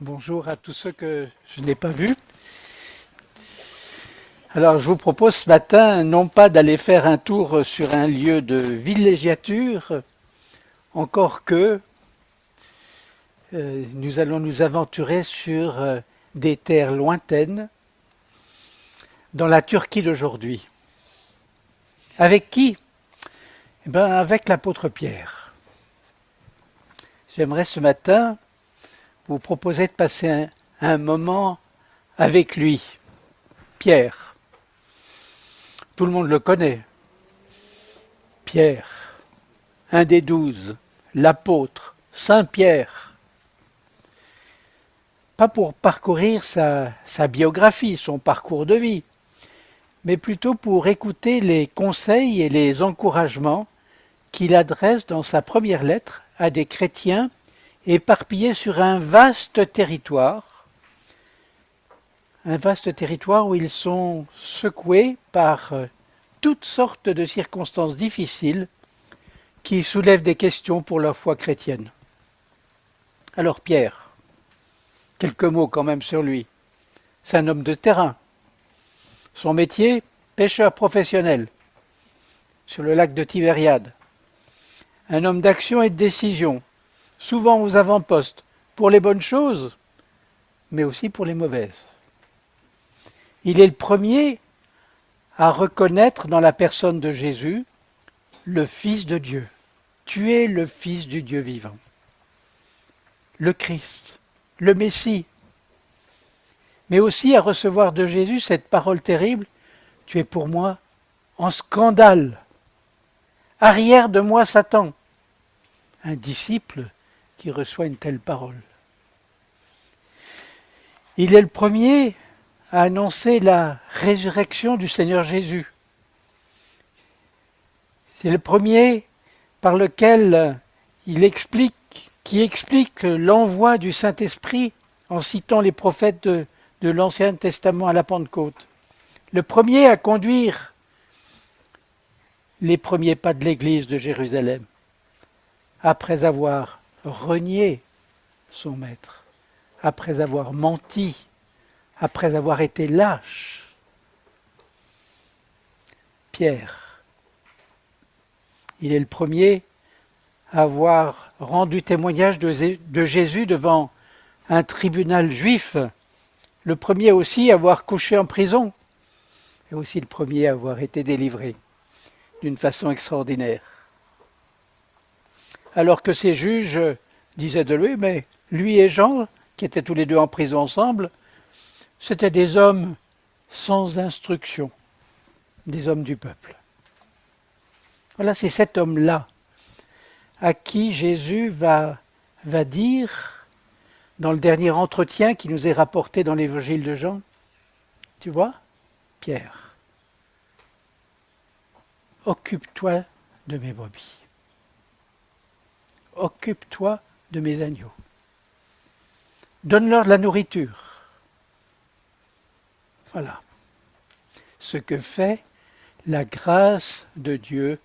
Bonjour à tous ceux que je n'ai pas vus. Alors, je vous propose ce matin, non pas d'aller faire un tour sur un lieu de villégiature, encore que nous allons nous aventurer sur des terres lointaines, dans la Turquie d'aujourd'hui. Avec qui? Eh bien, avec l'apôtre Pierre. J'aimerais ce matin vous proposer de passer un moment avec lui, Pierre. Tout le monde le connaît. Pierre, un des 12, l'apôtre, Saint Pierre. Pas pour parcourir sa biographie, son parcours de vie, mais plutôt pour écouter les conseils et les encouragements qu'il adresse dans sa première lettre à des chrétiens éparpillés sur un vaste territoire où ils sont secoués par toutes sortes de circonstances difficiles qui soulèvent des questions pour leur foi chrétienne. Alors Pierre, quelques mots quand même sur lui. C'est un homme de terrain. Son métier, pêcheur professionnel sur le lac de Tibériade. Un homme d'action et de décision, souvent aux avant-postes, pour les bonnes choses, mais aussi pour les mauvaises. Il est le premier à reconnaître dans la personne de Jésus le Fils de Dieu. Tu es le Fils du Dieu vivant. Le Christ, le Messie. Mais aussi à recevoir de Jésus cette parole terrible, tu es pour moi en scandale. Arrière de moi Satan. Un disciple qui reçoit une telle parole. Il est le premier à annoncer la résurrection du Seigneur Jésus. C'est le premier par lequel qui explique l'envoi du Saint-Esprit en citant les prophètes de l'Ancien Testament à la Pentecôte. Le premier à conduire les premiers pas de l'Église de Jérusalem, après avoir renié son maître, après avoir menti, après avoir été lâche. Pierre, il est le premier à avoir rendu témoignage de Jésus devant un tribunal juif, le premier aussi à avoir couché en prison, et aussi le premier à avoir été délivré d'une façon extraordinaire. Alors que ces juges disaient de lui, mais lui et Jean, qui étaient tous les deux en prison ensemble, c'étaient des hommes sans instruction, des hommes du peuple. Voilà, c'est cet homme-là à qui Jésus va dire, dans le dernier entretien qui nous est rapporté dans l'évangile de Jean, tu vois, Pierre, occupe-toi de mes brebis. Occupe-toi de mes agneaux. Donne-leur de la nourriture. Voilà. Ce que fait la grâce de Dieu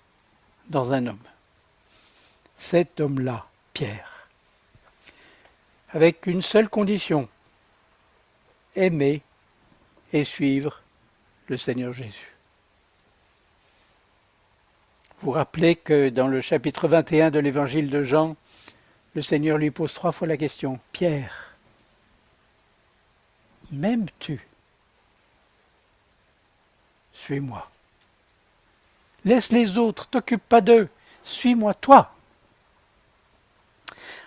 dans un homme. Cet homme-là, Pierre, avec une seule condition, aimer et suivre le Seigneur Jésus. Vous rappelez que dans le chapitre 21 de l'évangile de Jean, le Seigneur lui pose 3 fois la question, Pierre, m'aimes-tu? Suis-moi. Laisse les autres, t'occupe pas d'eux, suis-moi toi.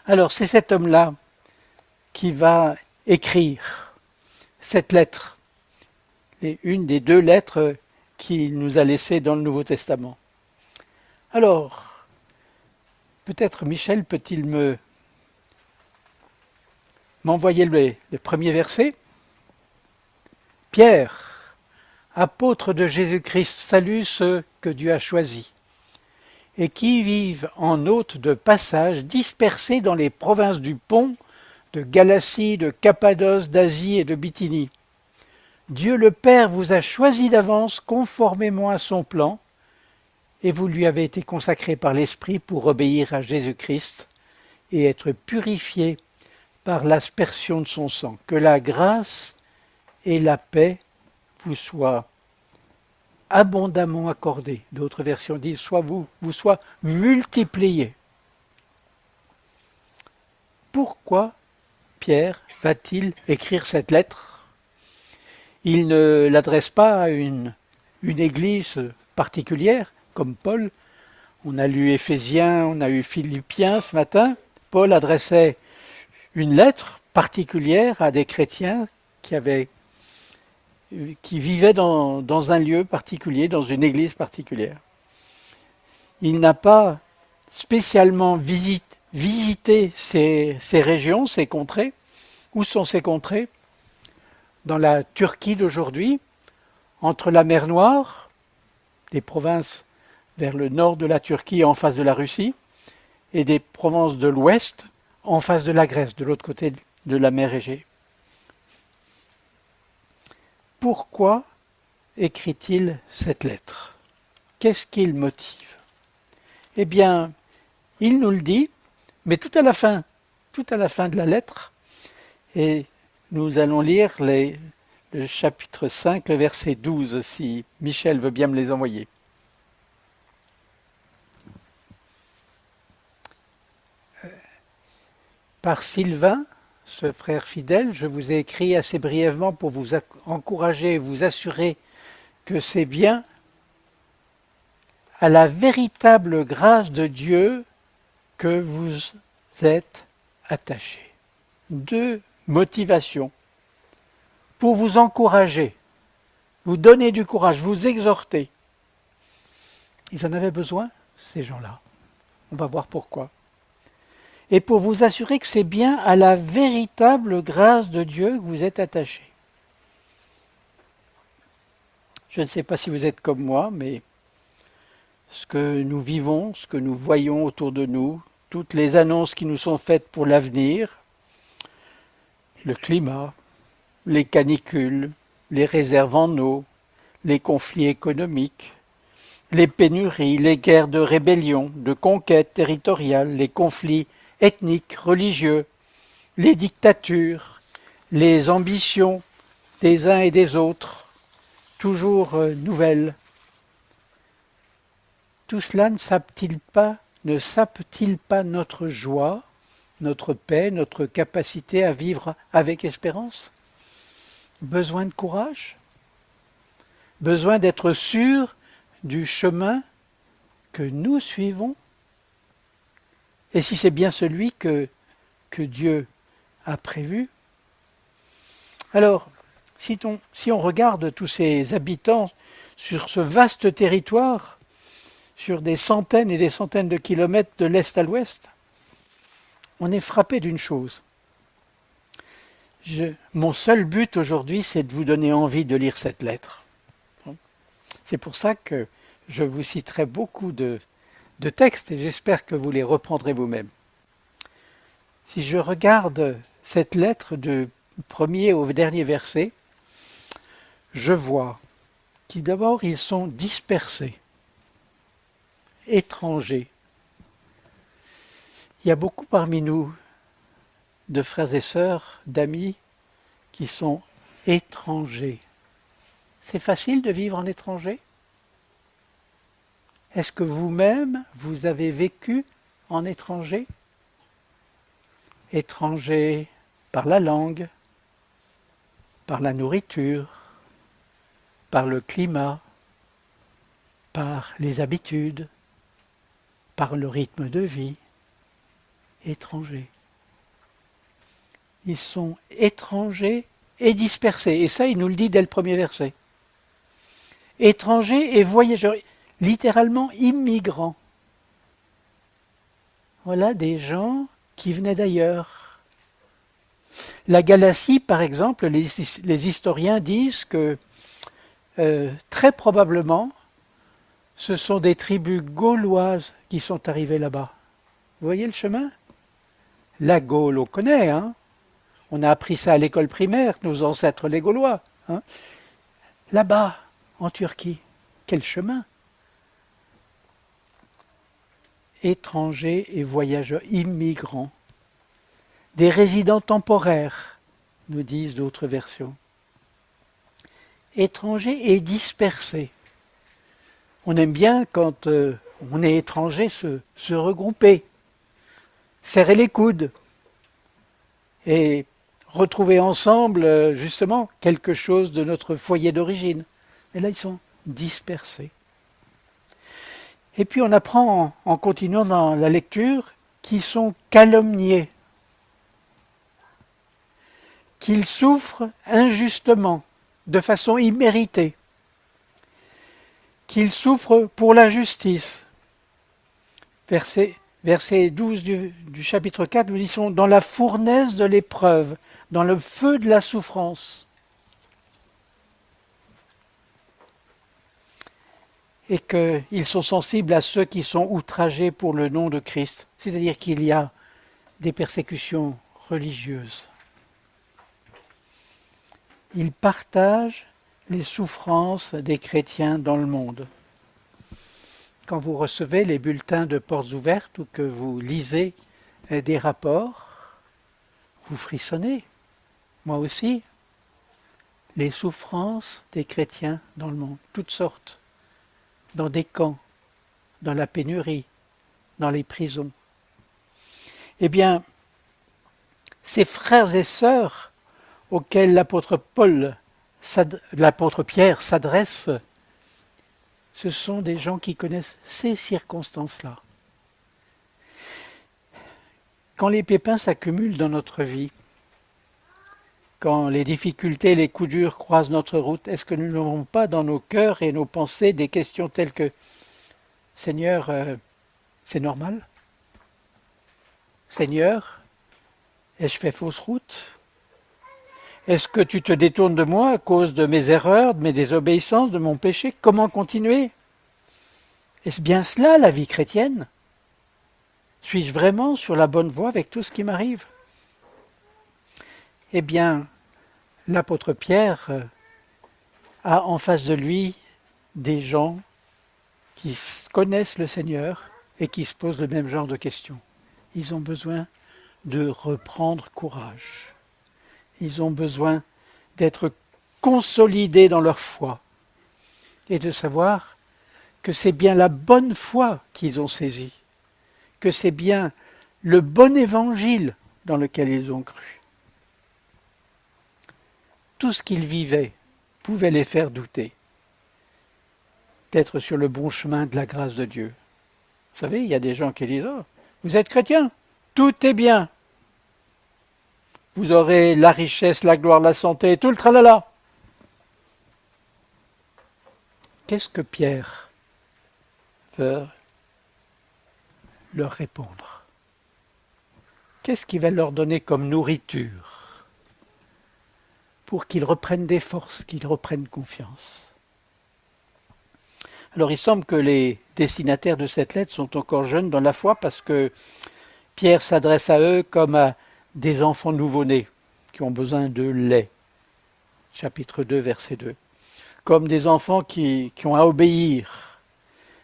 Alors c'est cet homme-là qui va écrire cette lettre, et une des 2 lettres qu'il nous a laissées dans le Nouveau Testament. Alors, peut-être Michel peut-il m'envoyer le premier verset? Pierre, apôtre de Jésus-Christ, salue ceux que Dieu a choisis et qui vivent en hôtes de passage dispersés dans les provinces du Pont, de Galatie, de Cappadoce, d'Asie et de Bithynie. Dieu le Père vous a choisi d'avance conformément à son plan, et vous lui avez été consacrés par l'Esprit pour obéir à Jésus-Christ et être purifiés par l'aspersion de son sang. Que la grâce et la paix vous soient abondamment accordées. D'autres versions disent soit vous soient multipliées. Pourquoi Pierre va-t-il écrire cette lettre? Il ne l'adresse pas à une église particulière, comme Paul. On a lu Éphésiens, on a eu Philippiens ce matin. Paul adressait une lettre particulière à des chrétiens qui vivaient dans un lieu particulier, dans une église particulière. Il n'a pas spécialement visité ces régions, ces contrées. Où sont ces contrées? Dans la Turquie d'aujourd'hui, entre la mer Noire, des provinces vers le nord de la Turquie en face de la Russie, et des provinces de l'ouest en face de la Grèce, de l'autre côté de la mer Égée. Pourquoi écrit-il cette lettre? Qu'est-ce qui le motive? Eh bien, il nous le dit, mais tout à la fin de la lettre, et nous allons lire le chapitre 5, le verset 12, si Michel veut bien me les envoyer. Par Sylvain, ce frère fidèle, je vous ai écrit assez brièvement pour vous encourager, vous assurer que c'est bien à la véritable grâce de Dieu que vous êtes attachés. 2 motivations. Pour vous encourager, vous donner du courage, vous exhorter. Ils en avaient besoin, ces gens-là. On va voir pourquoi. Et pour vous assurer que c'est bien à la véritable grâce de Dieu que vous êtes attachés. Je ne sais pas si vous êtes comme moi, mais ce que nous vivons, ce que nous voyons autour de nous, toutes les annonces qui nous sont faites pour l'avenir, le climat, les canicules, les réserves en eau, les conflits économiques, les pénuries, les guerres de rébellion, de conquête territoriale, les conflits ethniques, religieux, les dictatures, les ambitions des uns et des autres, toujours nouvelles. Tout cela ne sape-t-il pas notre joie, notre paix, notre capacité à vivre avec espérance? Besoin de courage? Besoin d'être sûr du chemin que nous suivons? Et si c'est bien celui que Dieu a prévu? Alors, si on regarde tous ces habitants sur ce vaste territoire, sur des centaines et des centaines de kilomètres de l'est à l'ouest, on est frappé d'une chose. Mon seul but aujourd'hui, c'est de vous donner envie de lire cette lettre. C'est pour ça que je vous citerai beaucoup de textes et j'espère que vous les reprendrez vous-même. Si je regarde cette lettre du premier au dernier verset, je vois qu'ils d'abord ils sont dispersés, étrangers. Il y a beaucoup parmi nous de frères et sœurs, d'amis, qui sont étrangers. C'est facile de vivre en étranger? Est-ce que vous-même, vous avez vécu en étranger? Étranger par la langue, par la nourriture, par le climat, par les habitudes, par le rythme de vie. Étrangers. Ils sont étrangers et dispersés. Et ça, il nous le dit dès le premier verset. Étrangers et voyageurs, littéralement immigrants. Voilà des gens qui venaient d'ailleurs. La Galatie, par exemple, les historiens disent que très probablement, ce sont des tribus gauloises qui sont arrivées là-bas. Vous voyez le chemin? La Gaule, on connaît, hein? On a appris ça à l'école primaire, nos ancêtres les Gaulois. Hein? Là-bas, en Turquie, quel chemin? Étrangers et voyageurs, immigrants. des résidents temporaires, nous disent d'autres versions. Étrangers et dispersés. On aime bien, quand on est étranger, se regrouper, serrer les coudes et retrouver ensemble, justement, quelque chose de notre foyer d'origine. Mais là, ils sont dispersés. Et puis on apprend, en continuant dans la lecture, qu'ils sont calomniés, qu'ils souffrent injustement, de façon imméritée, qu'ils souffrent pour la justice. Verset 12 du chapitre 4, nous disons « dans la fournaise de l'épreuve, dans le feu de la souffrance ». Et qu'ils sont sensibles à ceux qui sont outragés pour le nom de Christ, c'est-à-dire qu'il y a des persécutions religieuses. Ils partagent les souffrances des chrétiens dans le monde. Quand vous recevez les bulletins de portes ouvertes ou que vous lisez des rapports, vous frissonnez, moi aussi. Les souffrances des chrétiens dans le monde, toutes sortes, dans des camps, dans la pénurie, dans les prisons. Eh bien, ces frères et sœurs auxquels l'apôtre Pierre s'adresse, ce sont des gens qui connaissent ces circonstances-là. Quand les pépins s'accumulent dans notre vie, quand les difficultés, les coups durs croisent notre route, est-ce que nous n'avons pas dans nos cœurs et nos pensées des questions telles que « Seigneur, c'est normal ? Seigneur, ai-je fait fausse route ? Est-ce que tu te détournes de moi à cause de mes erreurs, de mes désobéissances, de mon péché ? Comment continuer ? Est-ce bien cela la vie chrétienne ? Suis-je vraiment sur la bonne voie avec tout ce qui m'arrive ? Eh bien, l'apôtre Pierre a en face de lui des gens qui connaissent le Seigneur et qui se posent le même genre de questions. Ils ont besoin de reprendre courage. Ils ont besoin d'être consolidés dans leur foi et de savoir que c'est bien la bonne foi qu'ils ont saisie, que c'est bien le bon évangile dans lequel ils ont cru. Tout ce qu'ils vivaient pouvait les faire douter d'être sur le bon chemin de la grâce de Dieu. Vous savez, il y a des gens qui disent « Oh, vous êtes chrétien, tout est bien. Vous aurez la richesse, la gloire, la santé, tout le tralala. » Qu'est-ce que Pierre veut leur répondre? Qu'est-ce qu'il va leur donner comme nourriture pour qu'ils reprennent des forces, qu'ils reprennent confiance? Alors il semble que les destinataires de cette lettre sont encore jeunes dans la foi parce que Pierre s'adresse à eux comme à des enfants nouveau-nés qui ont besoin de lait. Chapitre 2, verset 2. Comme des enfants qui ont à obéir.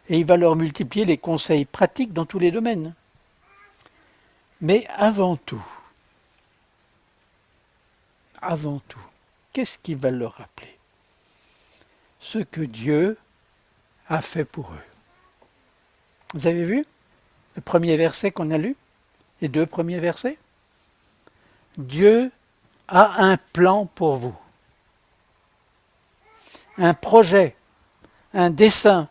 Et il va leur multiplier les conseils pratiques dans tous les domaines. Mais avant tout, qu'est-ce qu'il va leur rappeler? Ce que Dieu a fait pour eux. Vous avez vu le premier verset qu'on a lu? Les deux premiers versets? Dieu a un plan pour vous. Un projet, un dessein.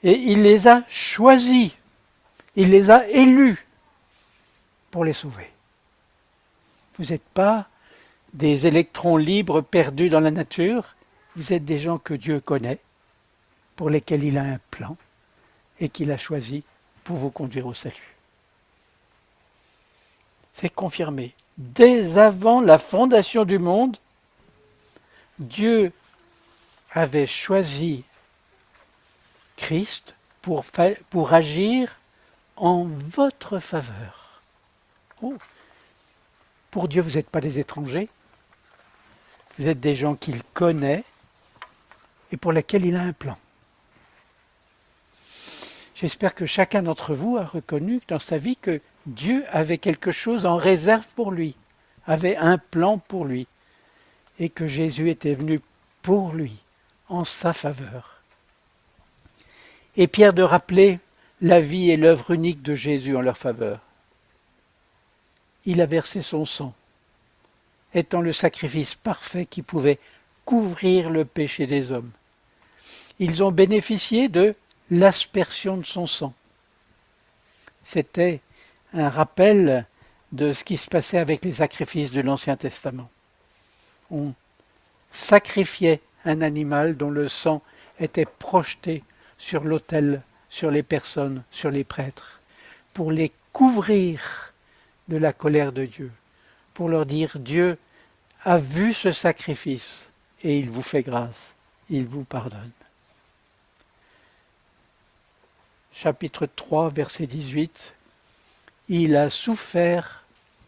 Et il les a choisis. Il les a élus pour les sauver. Vous n'êtes pas des électrons libres perdus dans la nature. Vous êtes des gens que Dieu connaît, pour lesquels il a un plan et qu'il a choisi pour vous conduire au salut. C'est confirmé. Dès avant la fondation du monde, Dieu avait choisi Christ pour agir en votre faveur. Oh. Pour Dieu, vous n'êtes pas des étrangers. Vous êtes des gens qu'il connaît et pour lesquels il a un plan. J'espère que chacun d'entre vous a reconnu dans sa vie que Dieu avait quelque chose en réserve pour lui, avait un plan pour lui, et que Jésus était venu pour lui, en sa faveur. Et Pierre de rappeler la vie et l'œuvre unique de Jésus en leur faveur. Il a versé son sang, étant le sacrifice parfait qui pouvait couvrir le péché des hommes. Ils ont bénéficié de l'aspersion de son sang. C'était un rappel de ce qui se passait avec les sacrifices de l'Ancien Testament. On sacrifiait un animal dont le sang était projeté sur l'autel, sur les personnes, sur les prêtres, pour les couvrir de la colère de Dieu, pour leur dire Dieu a vu ce sacrifice et il vous fait grâce, il vous pardonne. Chapitre 3, verset 18. Il a souffert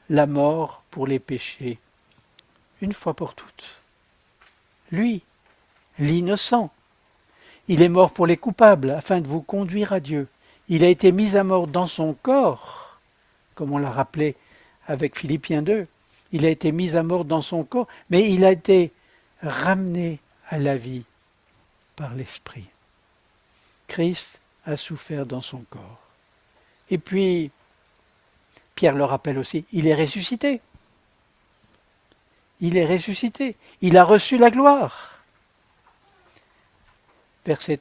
la mort pour les péchés, une fois pour toutes. Lui, l'innocent, il est mort pour les coupables, afin de vous conduire à Dieu. Il a été mis à mort dans son corps, comme on l'a rappelé avec Philippiens 2. Il a été mis à mort dans son corps, mais il a été ramené à la vie par l'Esprit. Christ a souffert dans son corps. Et puis, Pierre le rappelle aussi, il est ressuscité. Il est ressuscité. Il a reçu la gloire. Verset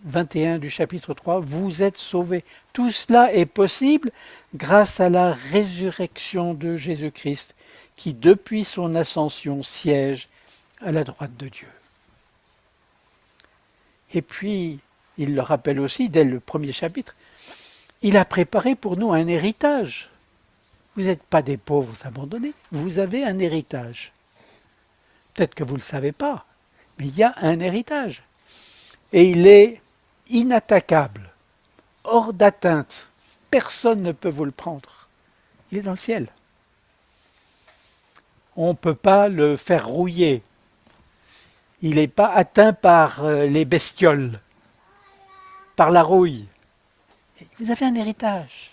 21 du chapitre 3, vous êtes sauvés. Tout cela est possible grâce à la résurrection de Jésus-Christ, qui depuis son ascension siège à la droite de Dieu. Et puis, il le rappelle aussi dès le premier chapitre, il a préparé pour nous un héritage. Vous n'êtes pas des pauvres abandonnés, vous avez un héritage. Peut-être que vous ne le savez pas, mais il y a un héritage. Et il est inattaquable, hors d'atteinte. Personne ne peut vous le prendre. Il est dans le ciel. On ne peut pas le faire rouiller. Il n'est pas atteint par les bestioles, par la rouille. Vous avez un héritage.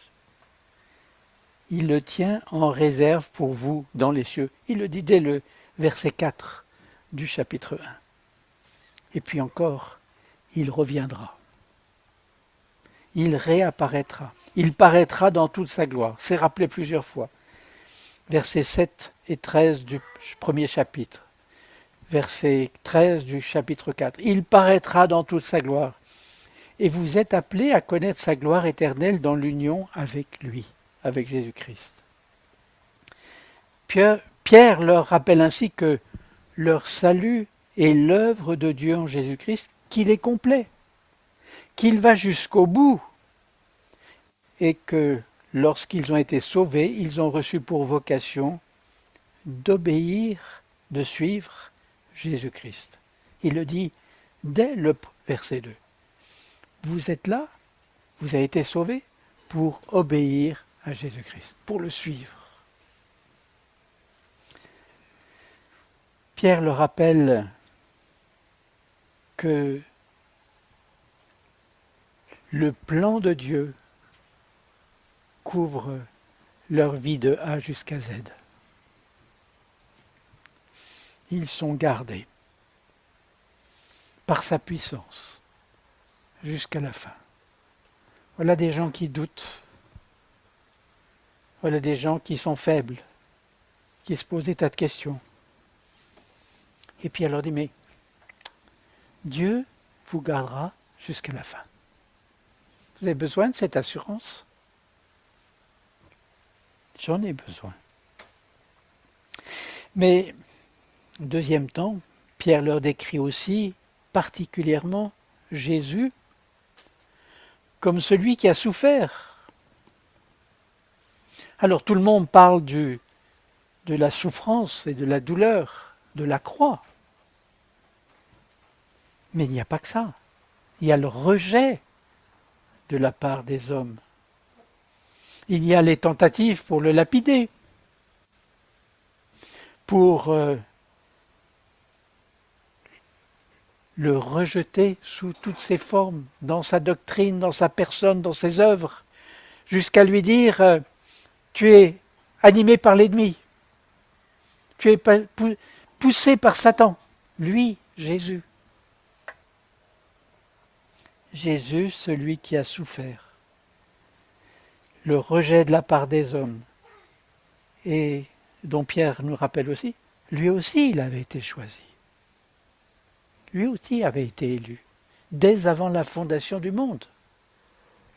Il le tient en réserve pour vous dans les cieux. Il le dit dès le verset 4 du chapitre 1. Et puis encore, il reviendra. Il réapparaîtra. Il paraîtra dans toute sa gloire. C'est rappelé plusieurs fois. Versets 7 et 13 du premier chapitre. Verset 13 du chapitre 4. Il paraîtra dans toute sa gloire. Et vous êtes appelés à connaître sa gloire éternelle dans l'union avec lui, avec Jésus-Christ. Pierre leur rappelle ainsi que leur salut est l'œuvre de Dieu en Jésus-Christ, qu'il est complet, qu'il va jusqu'au bout, et que lorsqu'ils ont été sauvés, ils ont reçu pour vocation d'obéir, de suivre Jésus-Christ. Il le dit dès le verset 2. Vous êtes là, vous avez été sauvés pour obéir à Jésus-Christ, pour le suivre. Pierre le rappelle que le plan de Dieu couvre leur vie de A jusqu'à Z. Ils sont gardés par sa puissance jusqu'à la fin. Voilà des gens qui doutent. Voilà des gens qui sont faibles, qui se posent des tas de questions. Et puis elle leur dit, mais Dieu vous gardera jusqu'à la fin. Vous avez besoin de cette assurance? J'en ai besoin. Mais, deuxième temps, Pierre leur décrit aussi particulièrement Jésus comme celui qui a souffert. Alors tout le monde parle de la souffrance et de la douleur, de la croix. Mais il n'y a pas que ça. Il y a le rejet de la part des hommes. Il y a les tentatives pour le lapider, pour le rejeter sous toutes ses formes, dans sa doctrine, dans sa personne, dans ses œuvres, jusqu'à lui dire Tu es animé par l'ennemi. Tu es poussé par Satan. Lui, Jésus. Jésus, celui qui a souffert. Le rejet de la part des hommes. Et dont Pierre nous rappelle aussi, lui aussi, il avait été choisi. Lui aussi avait été élu. Dès avant la fondation du monde.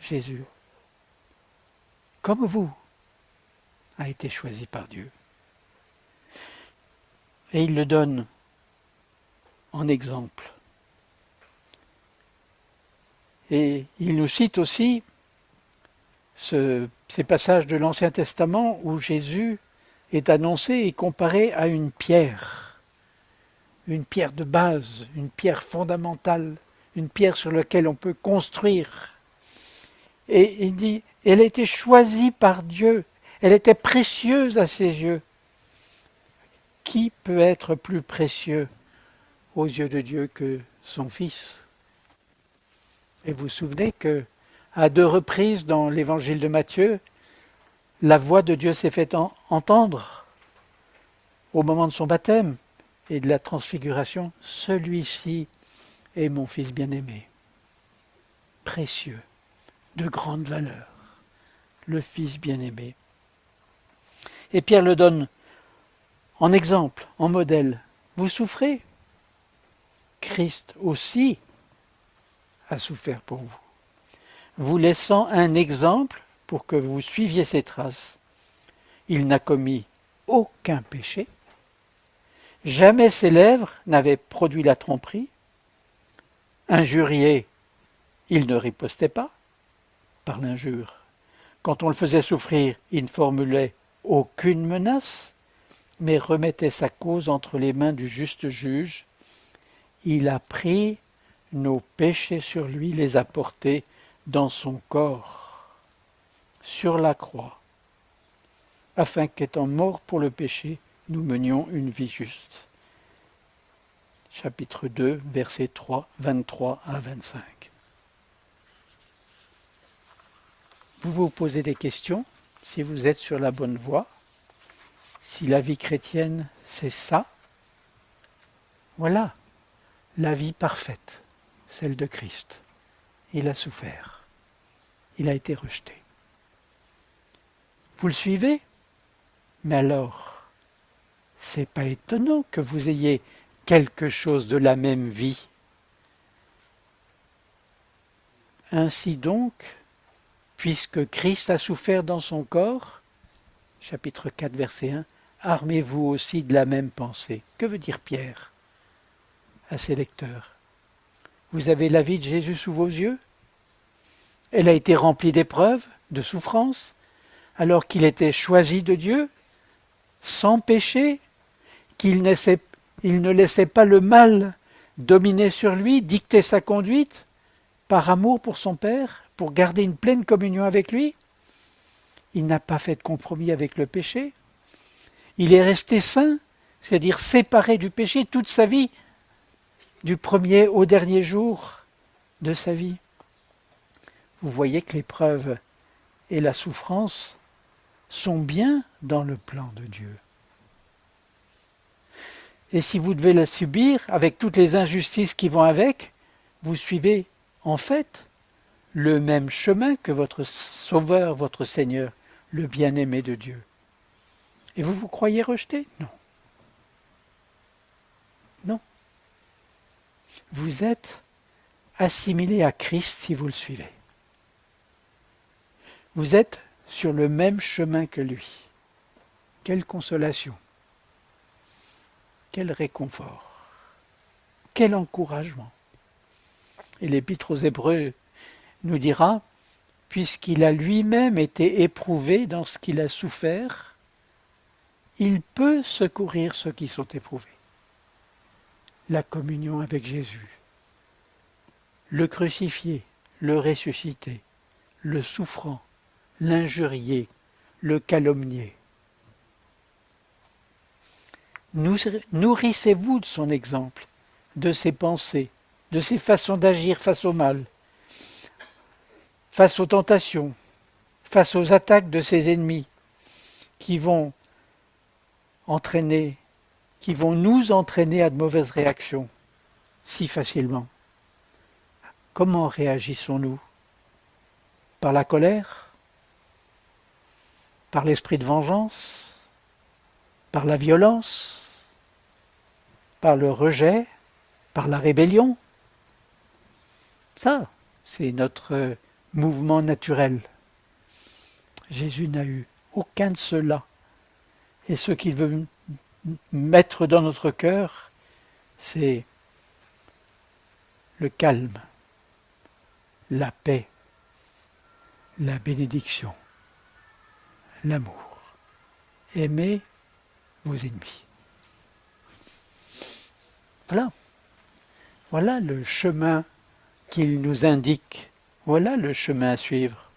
Jésus, comme vous, a été choisi par Dieu. Et il le donne en exemple. Et il nous cite aussi ces passages de l'Ancien Testament où Jésus est annoncé et comparé à une pierre de base, une pierre fondamentale, une pierre sur laquelle on peut construire. Et il dit, elle a été choisie par Dieu, elle était précieuse à ses yeux. Qui peut être plus précieux aux yeux de Dieu que son Fils? Et vous vous souvenez que, à 2 reprises dans l'évangile de Matthieu, la voix de Dieu s'est fait entendre au moment de son baptême et de la transfiguration. Celui-ci est mon Fils bien-aimé, précieux, de grande valeur, le Fils bien-aimé. Et Pierre le donne en exemple, en modèle. Vous souffrez? Christ aussi a souffert pour vous, vous laissant un exemple pour que vous suiviez ses traces. Il n'a commis aucun péché, jamais ses lèvres n'avaient produit la tromperie, injurié, il ne ripostait pas par l'injure. Quand on le faisait souffrir, il ne formulait aucune menace, mais remettait sa cause entre les mains du juste juge. Il a pris nos péchés sur lui, les a portés dans son corps, sur la croix, afin qu'étant morts pour le péché, nous menions une vie juste. Chapitre 2, versets 23 à 25. Vous vous posez des questions, si vous êtes sur la bonne voie, si la vie chrétienne, c'est ça. Voilà, la vie parfaite, celle de Christ. Il a souffert, il a été rejeté. Vous le suivez? Mais alors, c'est pas étonnant que vous ayez quelque chose de la même vie. Ainsi donc, puisque Christ a souffert dans son corps, chapitre 4, verset 1, armez-vous aussi de la même pensée. Que veut dire Pierre à ses lecteurs? Vous avez la vie de Jésus sous vos yeux? Elle a été remplie d'épreuves, de souffrances, alors qu'il était choisi de Dieu, sans péché, qu'il ne laissait pas le mal dominer sur lui, dicter sa conduite, par amour pour son Père, pour garder une pleine communion avec lui. Il n'a pas fait de compromis avec le péché. Il est resté saint, c'est-à-dire séparé du péché toute sa vie, du premier au dernier jour de sa vie. Vous voyez que l'épreuve et la souffrance sont bien dans le plan de Dieu. Et si vous devez la subir, avec toutes les injustices qui vont avec, vous suivez en fait le même chemin que votre Sauveur, votre Seigneur, le bien-aimé de Dieu. Et vous vous croyez rejeté? Non. Non. Vous êtes assimilé à Christ si vous le suivez. Vous êtes sur le même chemin que lui. Quelle consolation, quel réconfort, quel encouragement. Et l'Épître aux Hébreux nous dira, puisqu'il a lui-même été éprouvé dans ce qu'il a souffert, il peut secourir ceux qui sont éprouvés. La communion avec Jésus, le crucifié, le ressuscité, le souffrant, l'injurié, le calomnié. Nourrissez-vous de son exemple, de ses pensées, de ses façons d'agir face au mal, face aux tentations, face aux attaques de ses ennemis. qui vont nous entraîner à de mauvaises réactions si facilement. Comment réagissons-nous? Par la colère? Par l'esprit de vengeance? Par la violence? Par le rejet? Par la rébellion? Ça, c'est notre mouvement naturel. Jésus n'a eu aucun de ceux-là. Et ce qu'il veut mettre dans notre cœur, c'est le calme, la paix, la bénédiction, l'amour. Aimez vos ennemis. Voilà le chemin qu'il nous indique. Voilà le chemin à suivre.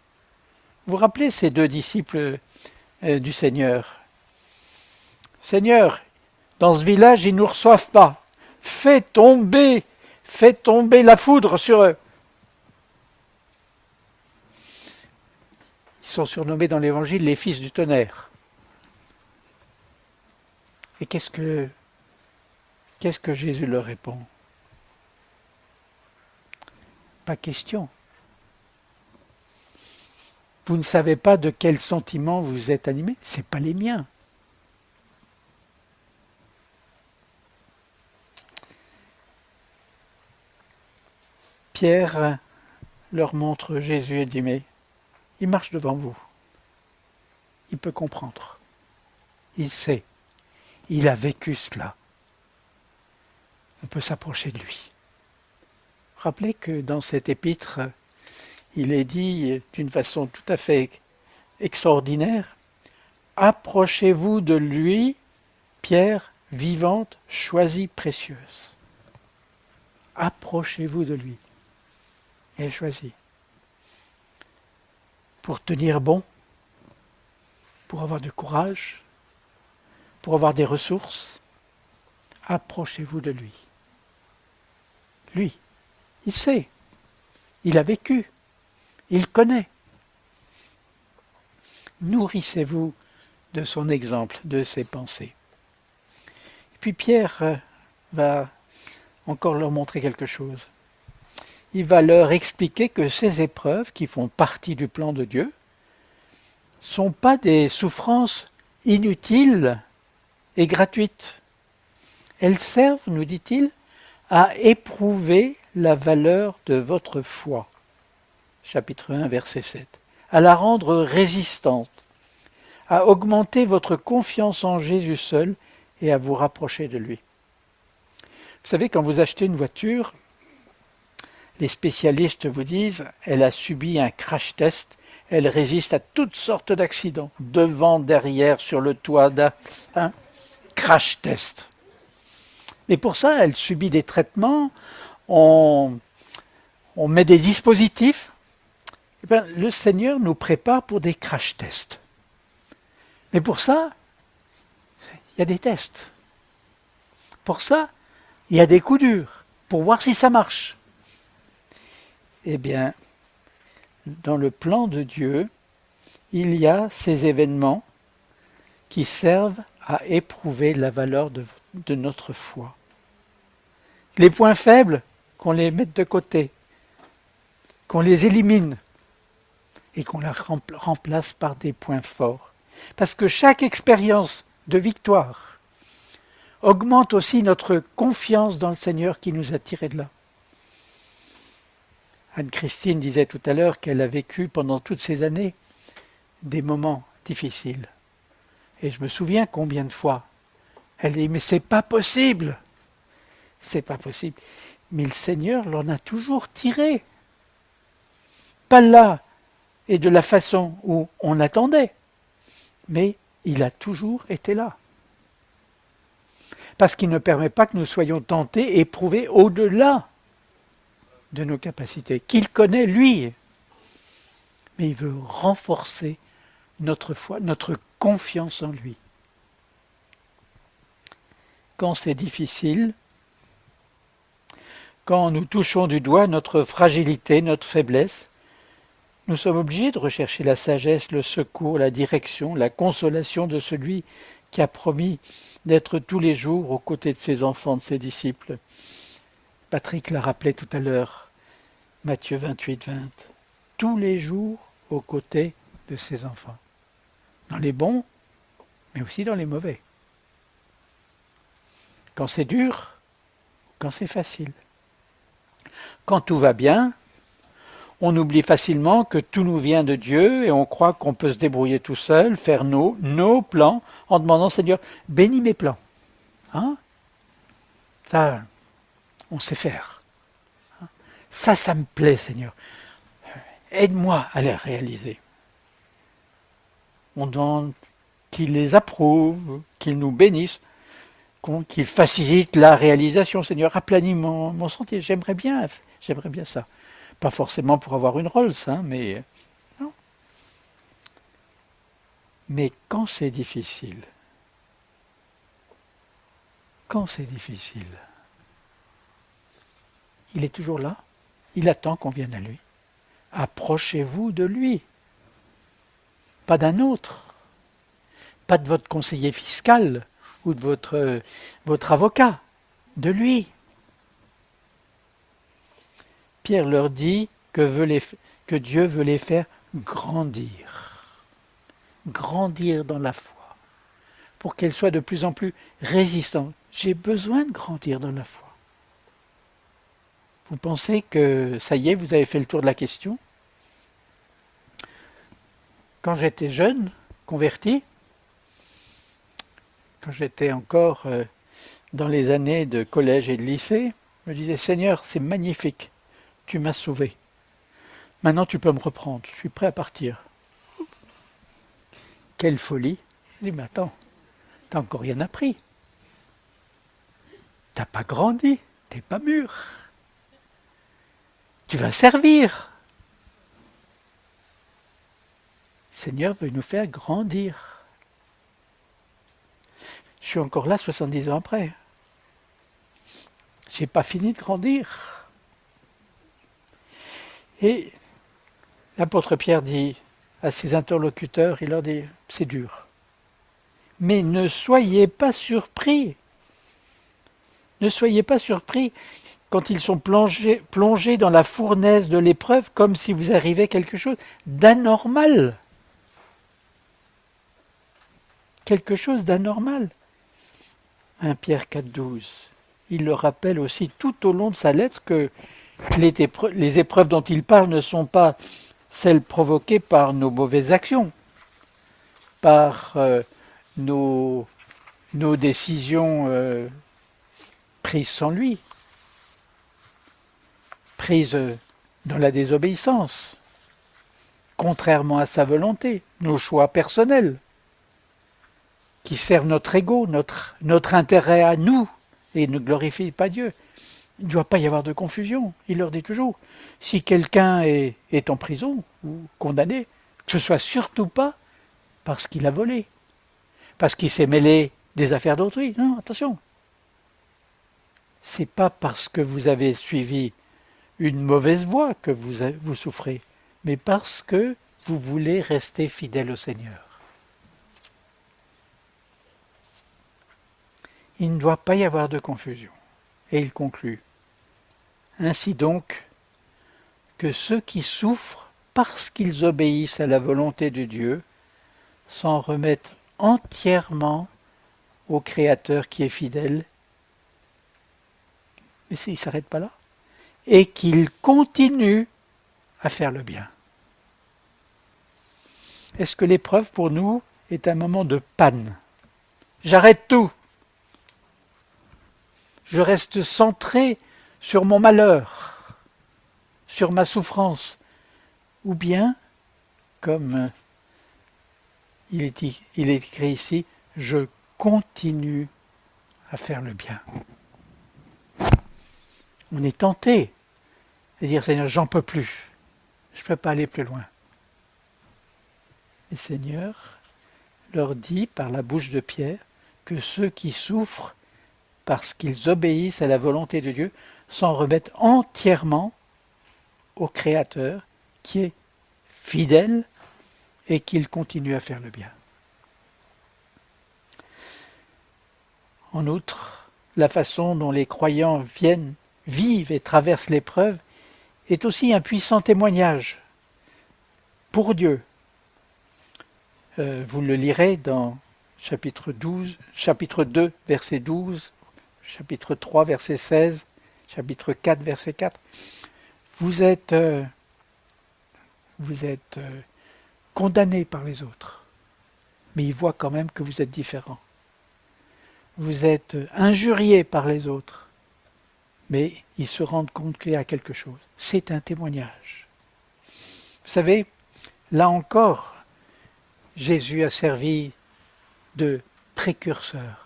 Vous vous rappelez ces deux disciples du Seigneur? Seigneur, dans ce village, ils ne nous reçoivent pas. Fais tomber la foudre sur eux. Ils sont surnommés dans l'Évangile les fils du tonnerre. Et qu'est-ce que Jésus leur répond? Pas question. Vous ne savez pas de quels sentiments vous êtes animés? Ce n'est pas les miens. Pierre leur montre Jésus et dit, mais il marche devant vous. Il peut comprendre. Il sait. Il a vécu cela. On peut s'approcher de lui. Rappelez que dans cet épître, il est dit d'une façon tout à fait extraordinaire, « Approchez-vous de lui, pierre vivante, choisie, précieuse. » Approchez-vous de lui. Elle est choisie. Pour tenir bon, pour avoir du courage, pour avoir des ressources, approchez-vous de lui. Lui, il sait, il a vécu, il connaît. Nourrissez-vous de son exemple, de ses pensées. Et puis Pierre va encore leur montrer quelque chose. Il va leur expliquer que ces épreuves, qui font partie du plan de Dieu, ne sont pas des souffrances inutiles et gratuites. Elles servent, nous dit-il, à éprouver la valeur de votre foi. Chapitre 1, verset 7. À la rendre résistante, à augmenter votre confiance en Jésus seul et à vous rapprocher de lui. Vous savez, quand vous achetez une voiture, les spécialistes vous disent elle a subi un crash test, elle résiste à toutes sortes d'accidents, devant, derrière, sur le toit, crash test. Mais pour ça, elle subit des traitements, on met des dispositifs. Eh bien, le Seigneur nous prépare pour des crash tests. Mais pour ça, il y a des tests. Pour ça, il y a des coups durs, pour voir si ça marche. Eh bien, dans le plan de Dieu, il y a ces événements qui servent à éprouver la valeur de notre foi. Les points faibles, qu'on les mette de côté, qu'on les élimine et qu'on les remplace par des points forts. Parce que chaque expérience de victoire augmente aussi notre confiance dans le Seigneur qui nous a tirés de là. Anne-Christine disait tout à l'heure qu'elle a vécu pendant toutes ces années des moments difficiles. Et je me souviens combien de fois elle dit « mais c'est pas possible !» C'est pas possible. Mais le Seigneur l'en a toujours tiré. Pas là et de la façon où on attendait, mais il a toujours été là. Parce qu'il ne permet pas que nous soyons tentés, éprouvés au-delà de nos capacités, qu'il connaît lui. Mais il veut renforcer notre foi, notre confiance en lui. Quand c'est difficile, quand nous touchons du doigt notre fragilité, notre faiblesse, Nous sommes obligés de rechercher la sagesse, le secours, la direction, la consolation de celui qui a promis d'être tous les jours aux côtés de ses enfants, de ses disciples. Patrick l'a rappelé tout à l'heure, Matthieu 28, 20. Tous les jours aux côtés de ses enfants. Dans les bons, mais aussi dans les mauvais. Quand c'est dur, quand c'est facile. Quand tout va bien, on oublie facilement que tout nous vient de Dieu et on croit qu'on peut se débrouiller tout seul, faire nos plans, en demandant Seigneur, bénis mes plans. Hein? Ça, on sait faire. Ça me plaît, Seigneur. Aide-moi à les réaliser. On demande qu'il les approuve, qu'il nous bénisse, qu'il facilite la réalisation. Seigneur, aplanis mon sentier. J'aimerais bien ça. Pas forcément pour avoir une Rolls, mais non. Mais quand c'est difficile, il est toujours là. Il attend qu'on vienne à lui. Approchez-vous de lui. Pas d'un autre. Pas de votre conseiller fiscal ou de votre avocat. De lui. Pierre leur dit que Dieu veut les faire grandir. Grandir dans la foi. Pour qu'elle soit de plus en plus résistante. J'ai besoin de grandir dans la foi. Vous pensez que ça y est, vous avez fait le tour de la question? Quand j'étais jeune, converti, quand j'étais encore dans les années de collège et de lycée, je me disais, Seigneur, c'est magnifique, tu m'as sauvé. Maintenant, tu peux me reprendre, je suis prêt à partir. Quelle folie! Je dis, mais attends, t'as encore rien appris. T'as pas grandi, t'es pas mûr. Tu vas servir. Le Seigneur veut nous faire grandir. Je suis encore là 70 ans après. J'ai pas fini de grandir. Et l'apôtre Pierre dit à ses interlocuteurs, il leur dit, c'est dur. Mais ne soyez pas surpris. Ne soyez pas surpris quand ils sont plongés dans la fournaise de l'épreuve comme si vous arrivait quelque chose d'anormal. Quelque chose d'anormal. 1 Pierre 4,12. Il le rappelle aussi tout au long de sa lettre que les épreuves dont il parle ne sont pas celles provoquées par nos mauvaises actions, par nos décisions prises sans lui, prises dans la désobéissance, contrairement à sa volonté, nos choix personnels, qui servent notre ego, notre intérêt à nous, et ne glorifient pas Dieu. Il ne doit pas y avoir de confusion. Il leur dit toujours, si quelqu'un est en prison ou condamné, que ce soit surtout pas parce qu'il a volé, parce qu'il s'est mêlé des affaires d'autrui. Non, attention. C'est pas parce que vous avez suivi une mauvaise voie que vous souffrez, mais parce que vous voulez rester fidèle au Seigneur. Il ne doit pas y avoir de confusion. Et il conclut. Ainsi donc, que ceux qui souffrent parce qu'ils obéissent à la volonté de Dieu s'en remettent entièrement au Créateur qui est fidèle. Mais il ne s'arrête pas là. Et qu'ils continuent à faire le bien. Est-ce que l'épreuve pour nous est un moment de panne? J'arrête tout. Je reste centré sur mon malheur, sur ma souffrance. Ou bien, comme il est écrit ici, je continue à faire le bien. On est tenté de dire, Seigneur, j'en peux plus. Je ne peux pas aller plus loin. Le Seigneur leur dit par la bouche de Pierre que ceux qui souffrent parce qu'ils obéissent à la volonté de Dieu s'en remettent entièrement au Créateur qui est fidèle et qu'il continue à faire le bien. En outre, la façon dont les croyants vivent et traversent l'épreuve est aussi un puissant témoignage pour Dieu. Vous le lirez dans chapitre 2, verset 12, chapitre 3, verset 16, chapitre 4, verset 4. Vous êtes condamnés par les autres, mais ils voient quand même que vous êtes différents. Vous êtes injuriés par les autres, mais ils se rendent compte qu'il y a quelque chose. C'est un témoignage. Vous savez, là encore, Jésus a servi de précurseur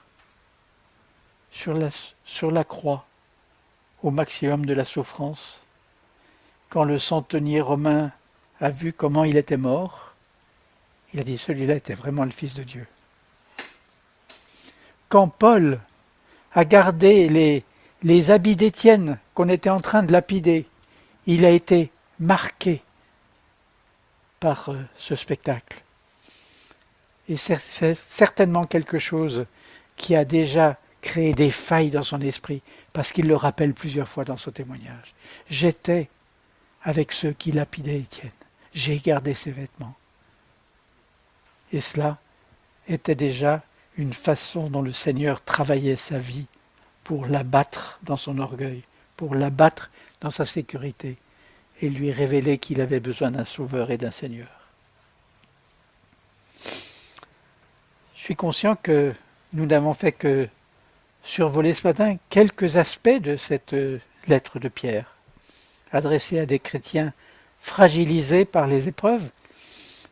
sur la croix, au maximum de la souffrance. Quand le centenier romain a vu comment il était mort, il a dit, celui-là était vraiment le Fils de Dieu. Quand Paul a gardé les habits d'Étienne qu'on était en train de lapider, il a été marqué par ce spectacle. Et c'est certainement quelque chose qui a déjà créé des failles dans son esprit, parce qu'il le rappelle plusieurs fois dans son témoignage. J'étais avec ceux qui lapidaient Étienne. J'ai gardé ses vêtements. Et cela était déjà une façon dont le Seigneur travaillait sa vie pour l'abattre dans son orgueil, pour l'abattre dans sa sécurité, et lui révéler qu'il avait besoin d'un sauveur et d'un Seigneur. Je suis conscient que nous n'avons fait que survoler ce matin quelques aspects de cette lettre de Pierre, adressée à des chrétiens fragilisés par les épreuves,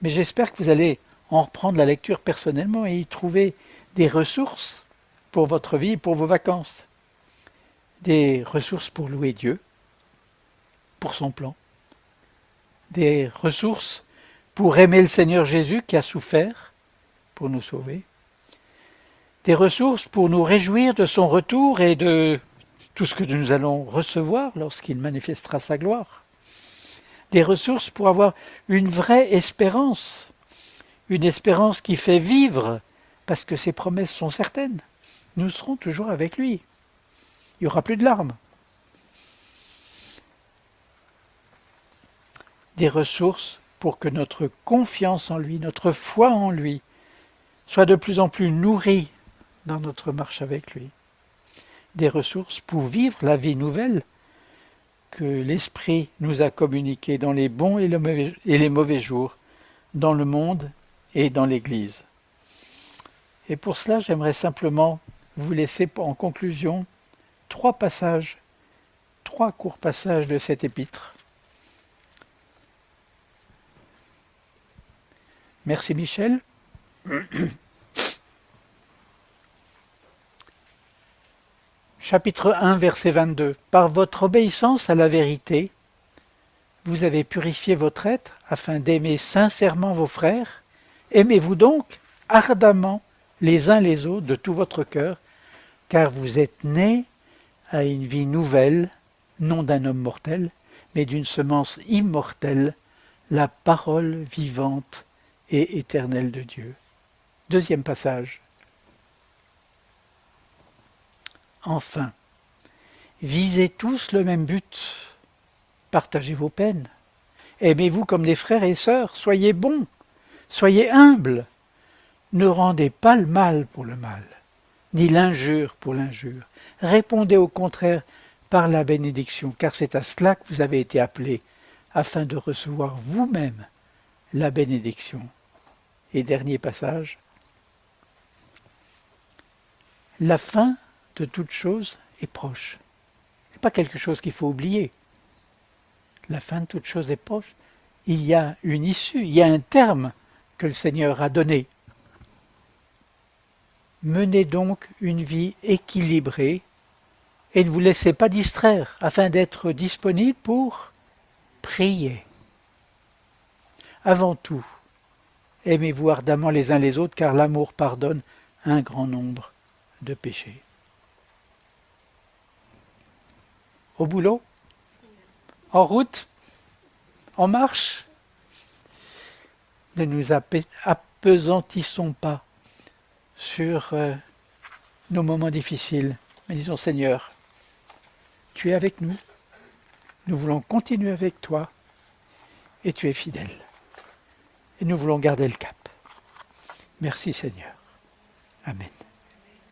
mais j'espère que vous allez en reprendre la lecture personnellement et y trouver des ressources pour votre vie, pour vos vacances, des ressources pour louer Dieu, pour son plan, des ressources pour aimer le Seigneur Jésus qui a souffert pour nous sauver, des ressources pour nous réjouir de son retour et de tout ce que nous allons recevoir lorsqu'il manifestera sa gloire, des ressources pour avoir une vraie espérance, une espérance qui fait vivre, parce que ses promesses sont certaines. Nous serons toujours avec lui. Il n'y aura plus de larmes. Des ressources pour que notre confiance en lui, notre foi en lui, soit de plus en plus nourrie dans notre marche avec lui. Des ressources pour vivre la vie nouvelle que l'Esprit nous a communiquée dans les bons et les mauvais jours, dans le monde et dans l'Église. Et pour cela, j'aimerais simplement vous laisser en conclusion trois courts passages de cette épître. Merci Michel. Chapitre 1, verset 22. Par votre obéissance à la vérité, vous avez purifié votre être afin d'aimer sincèrement vos frères. Aimez-vous donc ardemment les uns les autres de tout votre cœur, car vous êtes nés à une vie nouvelle, non d'un homme mortel, mais d'une semence immortelle, la parole vivante et éternelle de Dieu. Deuxième passage. Enfin, visez tous le même but. Partagez vos peines. Aimez-vous comme des frères et sœurs. Soyez bons. Soyez humbles. Ne rendez pas le mal pour le mal, ni l'injure pour l'injure. Répondez au contraire par la bénédiction, car c'est à cela que vous avez été appelés, afin de recevoir vous-même la bénédiction. Et dernier passage. La fin de toute chose est proche. Ce n'est pas quelque chose qu'il faut oublier. La fin de toute chose est proche. Il y a une issue, il y a un terme que le Seigneur a donné. Menez donc une vie équilibrée et ne vous laissez pas distraire afin d'être disponible pour prier. Avant tout, aimez-vous ardemment les uns les autres car l'amour pardonne un grand nombre de péchés. Au boulot? En route? En marche? ne nous appesantissons pas sur nos moments difficiles, mais disons Seigneur, tu es avec nous, nous voulons continuer avec toi et tu es fidèle. Et nous voulons garder le cap. Merci Seigneur. Amen.